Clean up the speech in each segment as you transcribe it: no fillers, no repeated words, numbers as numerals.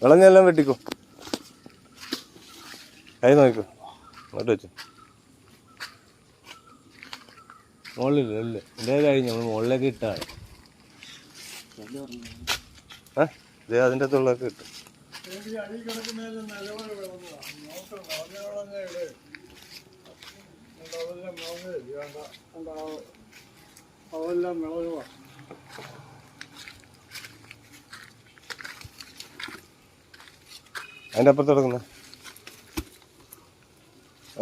വിളഞ്ഞെല്ലാം വെട്ടിക്കോ. കൈ നോക്കൂ, അങ്ങോട്ട് വെച്ചു. മുകളിലില്ല ഇതേ കഴിഞ്ഞ് നമ്മൾ മുകളിലേക്ക് ഇട്ടാണ്. ഇതേ അതിൻ്റെ അകത്തുള്ളതൊക്കെ ഇട്ടു. അതെല്ലാം വിളവുക. അതിൻ്റെ അപ്പുറത്ത് കിടക്കുന്ന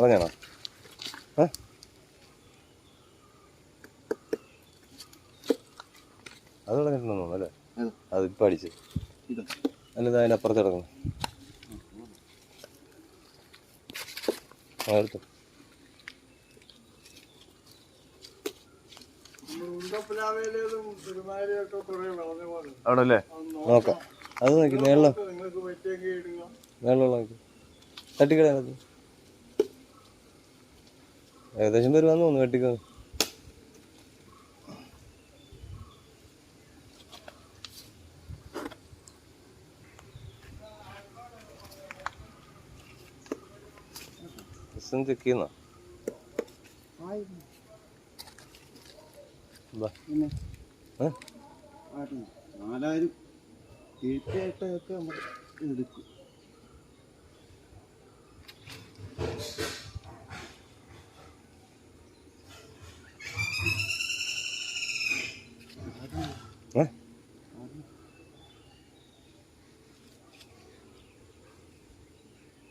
പറഞ്ഞാണോ? അത് കളഞ്ഞിട്ടുണ്ടെന്ന് തോന്നുന്നു അല്ലേ? അത് ഇപ്പം അടിച്ച് അല്ല, ഇത് അതിൻ്റെ അപ്പുറത്ത് കിടക്കുന്നു. എടുത്തു. അവിടെ അല്ലേ? നോക്കാം. അത് നോക്കി മേളിലോ, മേളിലുള്ള നോക്കി തട്ടിക്കളയാനത് ഏകദേശം വരുവാന്ന് തോന്നുന്നു. വെട്ടിക്കോ. ചെക്ക് ചെയ്യുന്ന 4000 തീർച്ചയായിട്ടൊക്കെ നമ്മൾ എടുക്കും.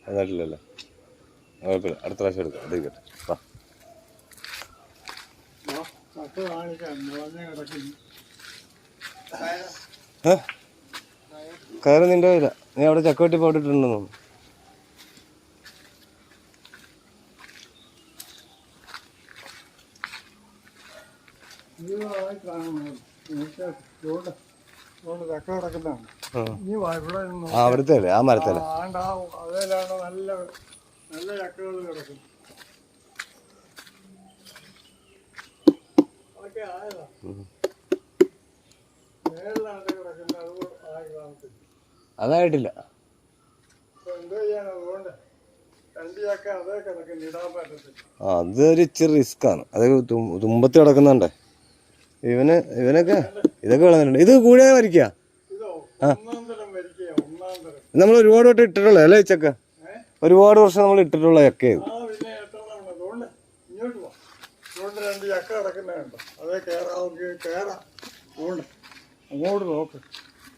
അതായിട്ടില്ലല്ലേ? കുഴപ്പമില്ല, അടുത്ത പ്രാവശ്യം എടുക്കാം. എടുക്കട്ടെ. കയറ് നിൻ്റെ കയ്യില. നീ അവിടെ ചക്കവെട്ടി പോട്ടിട്ടുണ്ടെന്ന് തോന്നുന്നു. അവിടുത്തെ അല്ലേ? ആ മരത്തല്ലേ? നല്ല ചക്കകൾ കിടക്കും. അതൊക്കെ ആയതാ. മേളിലാണ് കിടക്കുന്നത്. അത് ആയി കാണത്തില്ല. അതായിട്ടില്ല. എന്തോ ചെയ്യാൻ? അതുകൊണ്ട് 2 ചക്ക അതേ കിടക്കും, ഇടാൻ പറ്റത്തില്ല. അതൊരു ഇച്ചിരി റിസ്ക്കാണ്. അത് തുമ്പത്ത് കിടക്കുന്നുണ്ടേ. ഇവനൊക്കെ ഇതൊക്കെ കളഞ്ഞിട്ടുണ്ട്. ഇത് കൂടെ വരിക്കുക. നമ്മൾ ഒരുപാട് വട്ടം ഇട്ടിട്ടുള്ള അല്ലേ ചക്ക? ഒരുപാട് വർഷം നമ്മൾ ഇട്ടിട്ടുള്ള ചക്കയത്. ഇങ്ങോട്ട് 2 ചക്ക കിടക്കുന്നുണ്ടോ? അതേ കയറാം, കയറാം. അങ്ങോട്ട് നോക്ക്.